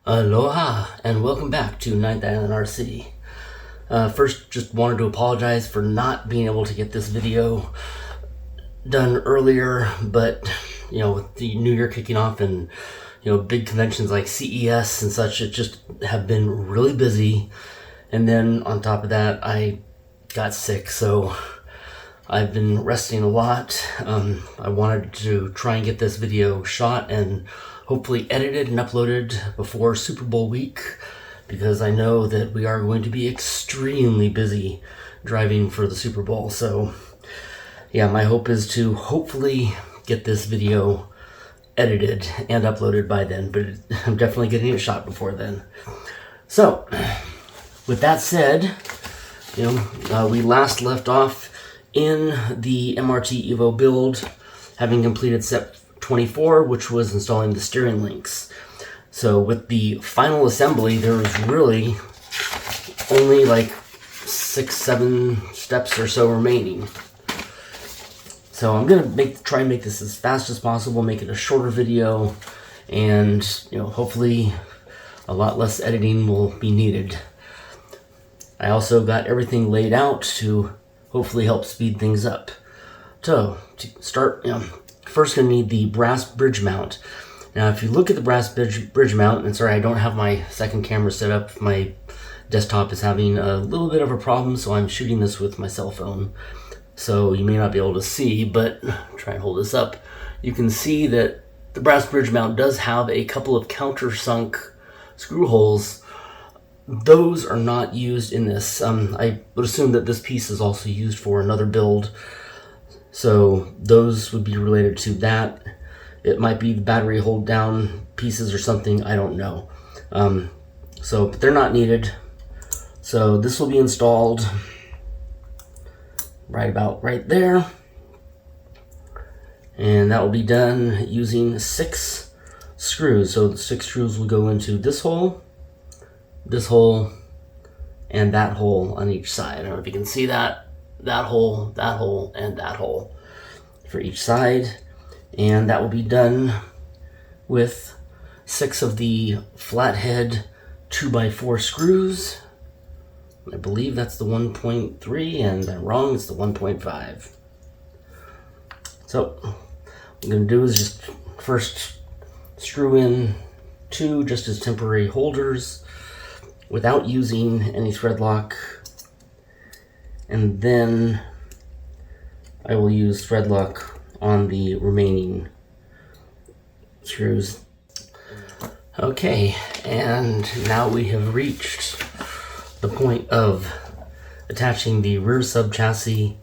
Aloha and welcome back to Ninth Island RC. First, just wanted to apologize for not being able to get this video done earlier, but with the new year kicking off and big conventions like CES and such, it just have been really busy. And then on top of that, I got sick, so I've been resting a lot. I wanted to try and get this video shot and hopefully edited and uploaded before Super Bowl week, because I know that we are going to be extremely busy driving for the Super Bowl. So yeah, my hope is to hopefully get this video edited and uploaded by then, but I'm definitely getting it shot before then. So with that said, we last left off in the MRT-EVO build, having completed step 24, which was installing the steering links. So with the final assembly, there was really only like 6-7 steps or so remaining. So I'm gonna try and make this as fast as possible, make it a shorter video, and hopefully a lot less editing will be needed. I also got everything laid out to hopefully help speed things up. So to start, first going to need the brass bridge mount. Now, if you look at the brass bridge mount, and sorry, I don't have my second camera set up. My desktop is having a little bit of a problem, so I'm shooting this with my cell phone. So you may not be able to see, but try and hold this up. You can see that the brass bridge mount does have a couple of countersunk screw holes. Those are not used in this. I would assume that this piece is also used for another build, so those would be related to that. It might be the battery hold down pieces or something, I don't know. But they're not needed. So this will be installed right about right there. And that will be done using 6 screws. So the 6 screws will go into this hole, and that hole on each side. I don't know if you can see that hole, and that hole for each side. And that will be done with 6 of the flathead 2x4 screws. I believe that's the 1.3, and I'm wrong, it's the 1.5. So what I'm going to do is just first screw in 2 just as temporary holders without using any thread lock, and then I will use thread lock on the remaining screws. Okay, and now we have reached the point of attaching the rear sub chassis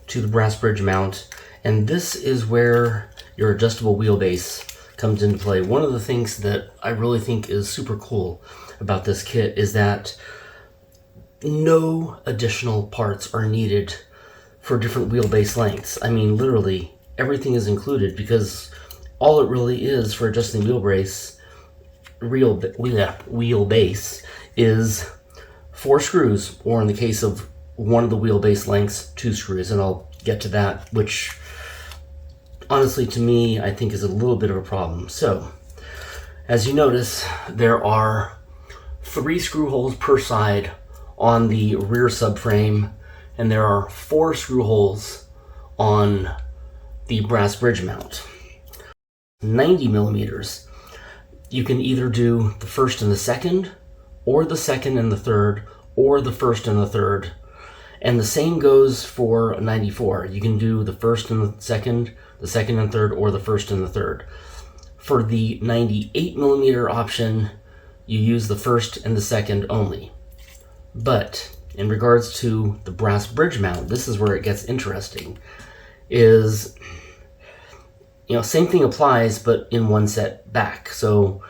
to the brass bridge mount, and this is where your adjustable wheelbase comes into play. One of the things that I really think is super cool about this kit is that no additional parts are needed for different wheelbase lengths. I mean, literally everything is included, because all it really is for adjusting wheelbase is 4 screws, or in the case of one of the wheelbase lengths, 2 screws, and I'll get to that, which honestly to me I think is a little bit of a problem. So as you notice, there are 3 screw holes per side on the rear subframe, and there are 4 screw holes on the brass bridge mount. 90 millimeters. You can either do the first and the second, or the second and the third, or the first and the third. And the same goes for 94. You can do the first and the second and third, or the first and the third. For the 98 millimeter option, you use the first and the second only. But in regards to the brass bridge mount, this is where it gets interesting. Is, same thing applies, but in one set back. So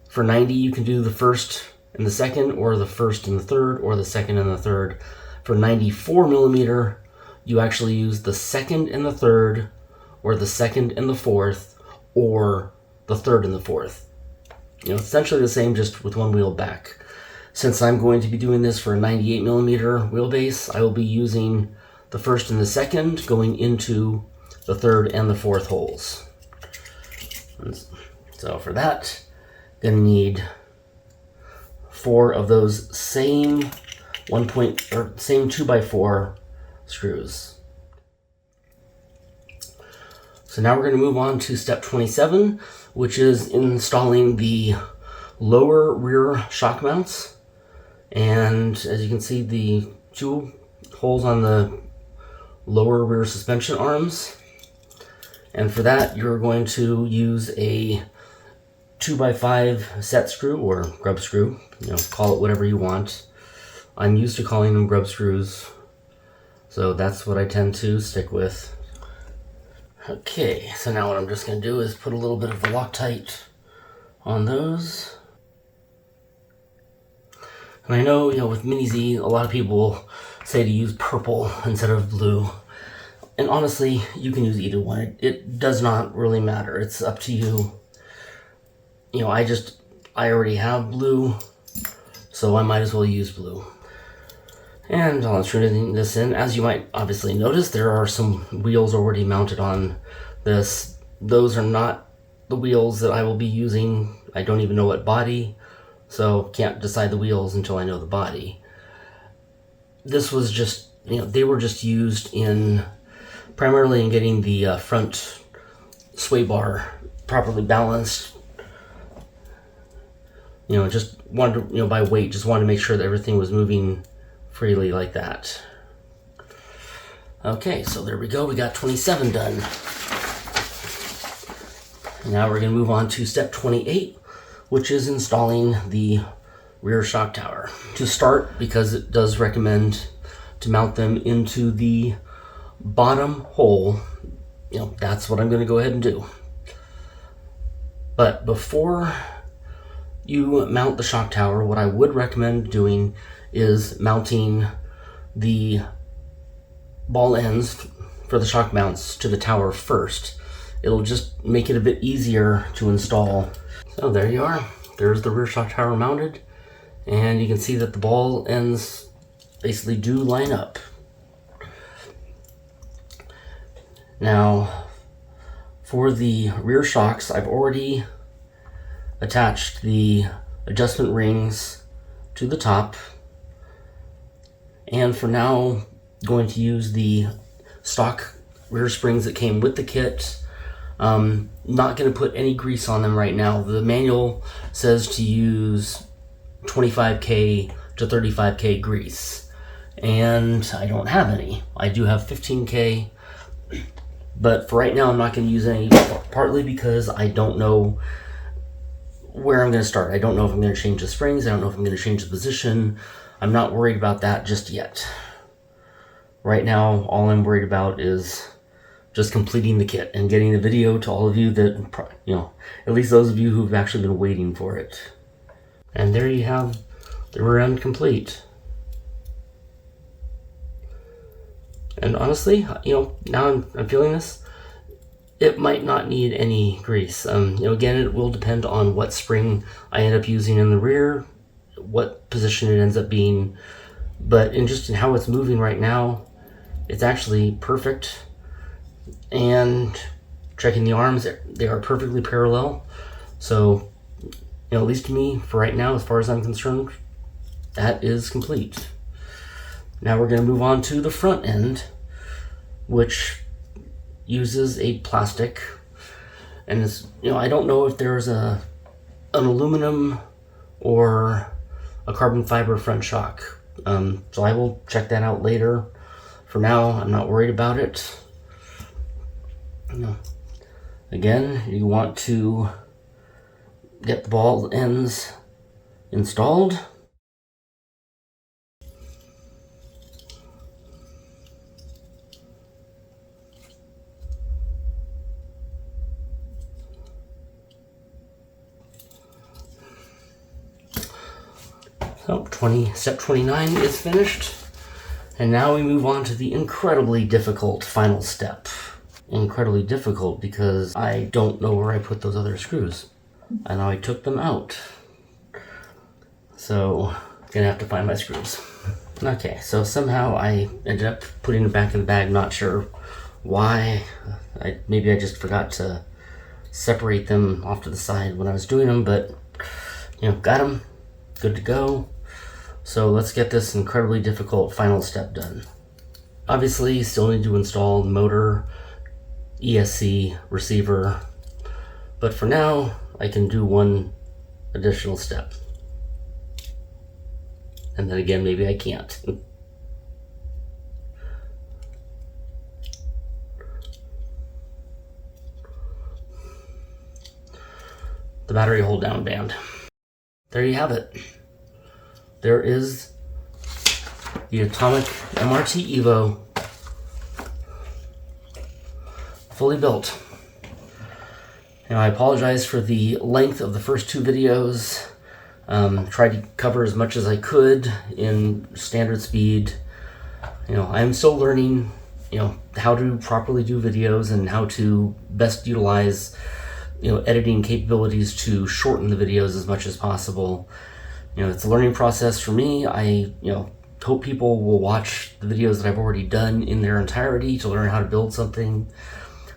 for 90, you can do the first and the second, or the first and the third, or the second and the third. For 94 millimeter, you actually use the second and the third, or the second and the fourth, or the third and the fourth. Essentially the same, just with one wheel back. Since I'm going to be doing this for a 98 millimeter wheelbase, I will be using the first and the second going into the third and the fourth holes. So for that, gonna need 4 of those same same 2x4 screws. So now we're going to move on to step 27, which is installing the lower rear shock mounts. And as you can see, the 2 holes on the lower rear suspension arms. And for that, you're going to use a 2x5 set screw or grub screw. Call it whatever you want. I'm used to calling them grub screws, so that's what I tend to stick with. Okay, so now what I'm just going to do is put a little bit of Loctite on those. And I know, with Mini Z, a lot of people say to use purple instead of blue. And honestly, you can use either one. It does not really matter. It's up to you. I already have blue, so I might as well use blue. And I'll tune this in. As you might obviously notice, there are some wheels already mounted on this. Those are not the wheels that I will be using. I don't even know what body, so can't decide the wheels until I know the body. This was just, they were just used primarily in getting the front sway bar properly balanced. Just wanted to, by weight, just wanted to make sure that everything was moving freely like that. Okay, so there we go. We got 27 done. Now we're going to move on to step 28, which is installing the rear shock tower. To start, because it does recommend to mount them into the bottom hole, that's what I'm going to go ahead and do. But before you mount the shock tower, what I would recommend doing is mounting the ball ends for the shock mounts to the tower first. It'll just make it a bit easier to install. So there you are. There's the rear shock tower mounted, and you can see that the ball ends basically do line up. Now, for the rear shocks, I've already attached the adjustment rings to the top. And for now, going to use the stock rear springs that came with the kit. Not going to put any grease on them right now. The manual says to use 25K to 35K grease, and I don't have any. I do have 15K, but for right now I'm not going to use any, partly because I don't know where I'm going to start. I don't know if I'm going to change the springs. I don't know if I'm going to change the position. I'm not worried about that just yet. Right now, all I'm worried about is just completing the kit and getting the video to all of you that, at least those of you who've actually been waiting for it. And there you have the rear end complete. And honestly, now I'm feeling this, it might not need any grease. Again, it will depend on what spring I end up using in the rear, what position it ends up being, but in how it's moving right now, it's actually perfect. And checking the arms, they are perfectly parallel. So, at least to me, for right now, as far as I'm concerned, that is complete. Now we're going to move on to the front end, which uses a plastic, and it's, I don't know if there's an aluminum or a carbon fiber front shock, so I will check that out later. For now, I'm not worried about it. Again, you want to get the ball ends installed. So step 29 is finished, and now we move on to the incredibly difficult final step. Incredibly difficult because I don't know where I put those other screws. I know I took them out, so I'm gonna have to find my screws. Okay, so somehow I ended up putting it back in the bag. Not sure why. Maybe I just forgot to separate them off to the side when I was doing them, but got good to go. So let's get this incredibly difficult final step done. Obviously, still need to install motor, ESC, receiver, but for now, I can do one additional step. And then again, maybe I can't. The battery hold down band. There you have it. There is the Atomic MRT-EVO fully built. Now, I apologize for the length of the first two videos. Tried to cover as much as I could in standard speed. I'm still learning, how to properly do videos and how to best utilize, editing capabilities to shorten the videos as much as possible. It's a learning process for me. I, hope people will watch the videos that I've already done in their entirety to learn how to build something,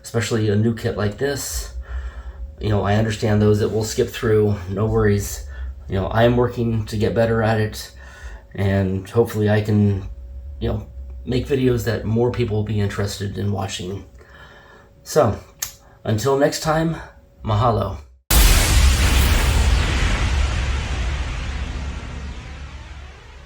especially a new kit like this. I understand those that will skip through, no worries. I am working to get better at it, and hopefully I can, make videos that more people will be interested in watching. So, until next time, mahalo.